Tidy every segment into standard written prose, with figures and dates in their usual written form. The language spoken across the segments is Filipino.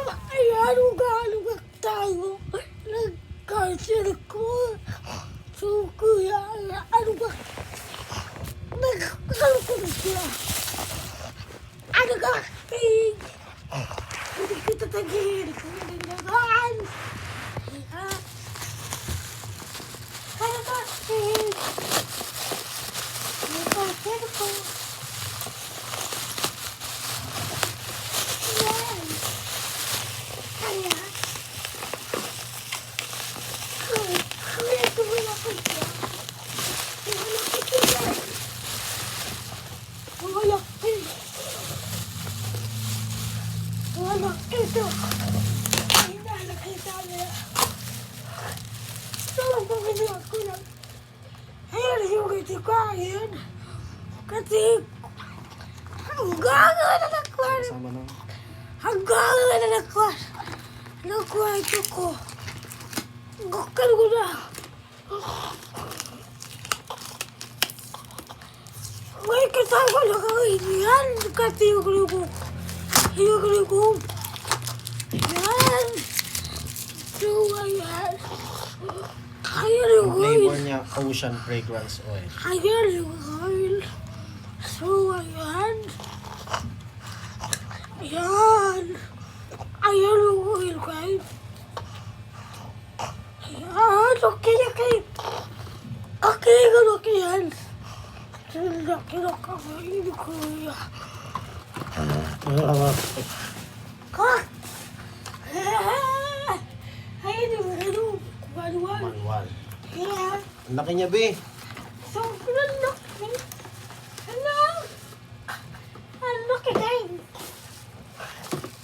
Ayan, ugalugak tayo. Nagkasir ko. So, kuya, ano ba? Nagkalukot siya. Ano ka? Hindi kita tagin. Hindi naman. Ano ka? Nagkasir ko. Ayan. Ayan. Kuya, tumulapit siya. Tumulapit siya. Tumulapit. Tumulapit siya. Ay, nakakita niya. Saan ba ginawa ko lang? Ayan, yung ito ko. Ayan. Kasi, hanggang na nakwan. Hanggang na nakwan. Nakwan ito ko. Gukal ko na. May kasama na kawin yan. Kasi yung grupo. Yung grupo. Yan. So, ayan. Ayan yung Ang flavor oil. niya, Ocean Fragrance Oil. Ayan yung oil. So, ayan. Ayan. Ayan yung oil, guys. Ayan. Okay na kayo. Okay yan. Laki na kakain ko yan. Kak! Ayan yung ano. Manual. Manual. Kaya, Ang laki niya, be. sobrang laki. Ano? Ang laki kayo.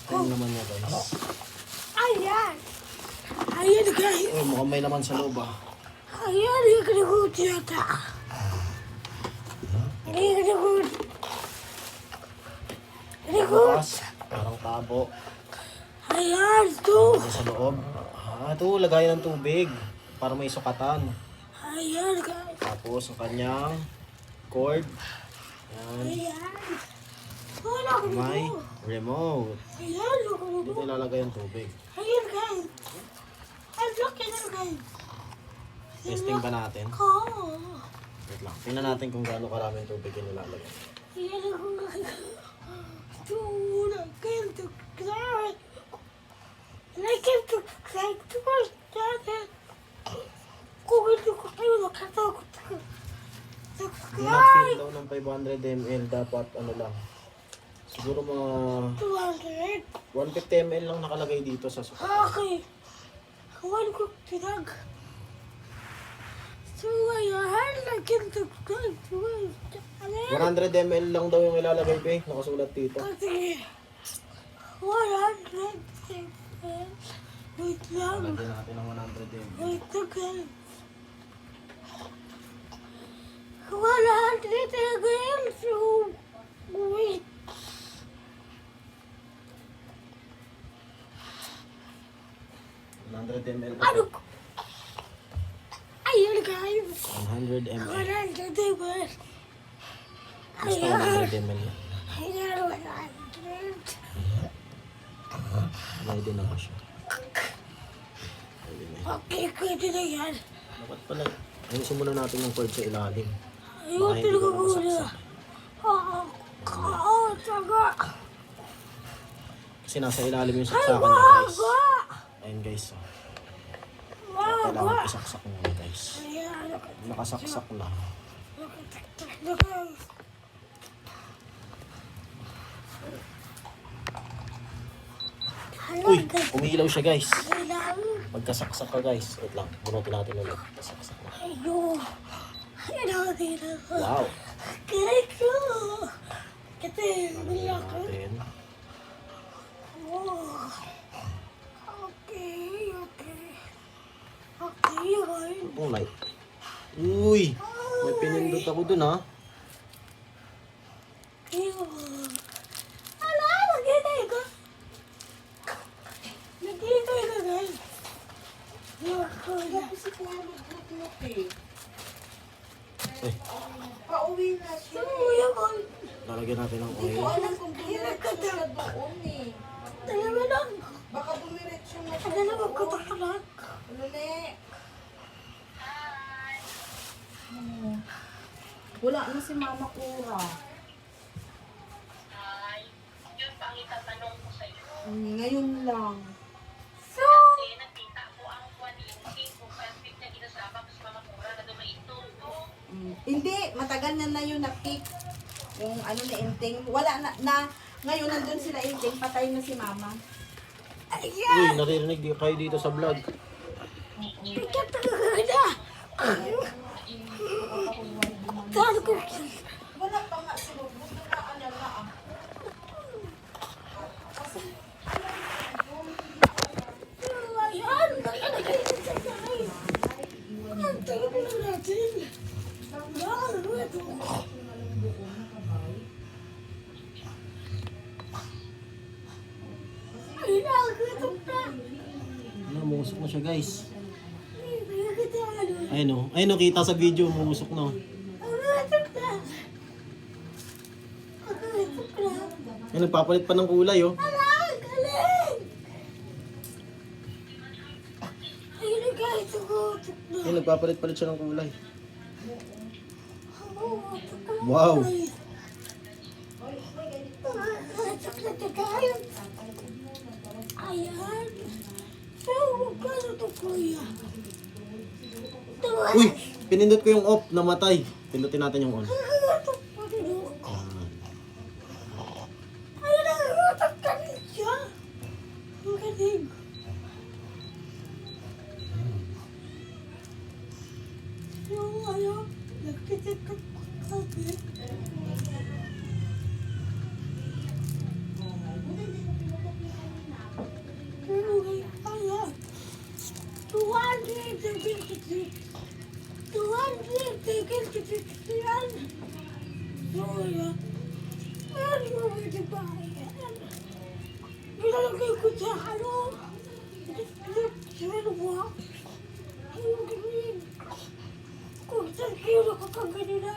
Tingnan naman niya, guys. Ayan. Ayan guys. Oh, mukhang may laman sa loob, ah. Ayan yung kinakot yata. Ayan kinakot. Kinakot. Bukas, parang tabo. Ayan ito. Ano sa loob? Ito, lagayan ng tubig. Para may sukatan. Ayan guys. Tapos, ang kanyang cord. Yan. Ayan. Wala ko May dito. remote. Ayan ako Dito dito. ilalagay ang tubig. Ayan guys. Ang laki na guys. Testing ba natin? Oo. Wait lang. Tingnan natin kung gaano karaming tubig yung nilalagay. Ayan ako guys. Tulad kayo to cry. Like it to cry to my dad. Kung hindi ko kayo nakatakot ka. Do not Subscribe. fill daw ng 500 ml. Dapat ano lang. Siguro mga 200. 150 ml lang nakalagay dito sa sukatan. Okay. Huwag ko tinag. So, ayan. Like it to cry to my dad. 100 ml lang daw yung ilalagay, be. Nakasulat dito. Kasi 100. Wait lang. Lagyan natin ng 100 ml. Wait again. 100 again. So, wait. Ano ko? Ayun guys. 100 ml. 100 again. Basta Ayan. 100 ml. Ayan, 100. Pwede na ba siya? Pwede na. Okay, pwede na yan. Dapat pala. Ayusin muna natin yung cord sa ilalim. Ayun, Baka hindi talaga ko muna. masaksak. Oo, taga. Kasi nasa ilalim yung Ay, saksakan niya, guys. waga. Ayun, guys. Oh. Waga. Kailangan isaksak muna, guys. Ayan, Nakasaksak na. nakataktak na guys. Hello, Uy! guys. Umiilaw siya, guys. Kailangan. Magkasaksak ka, guys. Wait lang. Bunutin natin ulit. Kasaksak na. Ayun. Ayun, dito. Wow! Kaya ko. Kasi, Lalagyan nila ko. natin. Oh. Okay, okay. Okay, okay. Oh, light. Uy! May pinindot ako dun, ha? Ayun. Ala, nagkitay ko. Nagkitay ko, guys. Kasi kung nag-look eh. Uy, Pauwi na siya. Suya ko. lalagyan natin ng Hindi ko oil. alam kung dinala siya doon eh. Talaga lang. Baka Ano na magkatakalak? Luli. Wala na si Mama Kura. Yun pa ang itatanong ko sa'yo. Ngayon lang. So, Kasi nakita ko ang waninting kung perfect na ginasama ko sa mga kura na dumaito. Hindi, matagal na yun na-pick. Yung ano na Inting. Wala na ngayon nandun sila Inting. Patay na si Mama. Uy, ayan. naririnig kayo dito sa vlog. Nagkatakalak na. Saan ko? Wala pa nga si Lulu. Bukaan na lang. Ayan, nakalagay na sa tayo. Ang tagal na natin. Bakit mo ito? Ay, nakagutom na. Ano, mumusok na siya guys. Ay, nakagutom na. Ayun o. Ayun o, kita sa video, mumusok na. Nakagutom na. Nakagutom na. Ayun, nagpapalit pa ng kulay oh. Alam, galing! Ay, nakagutom na. Ayun, nagpapalit-palit siya ng kulay. Wow! Wow. Ayan. Oh, paano to kuya? Uy, pinindot ko yung off, namatay. Pindutin natin yung on. Ay, nangutak ka rin siya. Ang galing. Yung ano, nagtitikot kasi. Ayan. 276. 276 yan. So, ayan. Meron mo ito ba yan? Nilalagay ko sa ano. Sa box. Yung ganyan. Kung saan kilo ka pang ganina.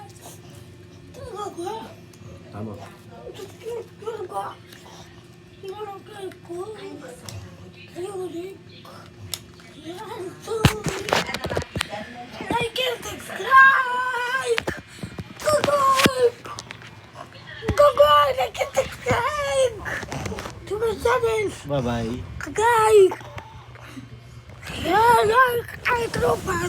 Talaga. Tama. Talaga. Nilalagay ko. Ayun eh. Yan. So, like and subscribe! Gogoy! Gogoy! Like and subscribe! To my channel! Bye-bye. Kagay! Yan! Ay, tropa!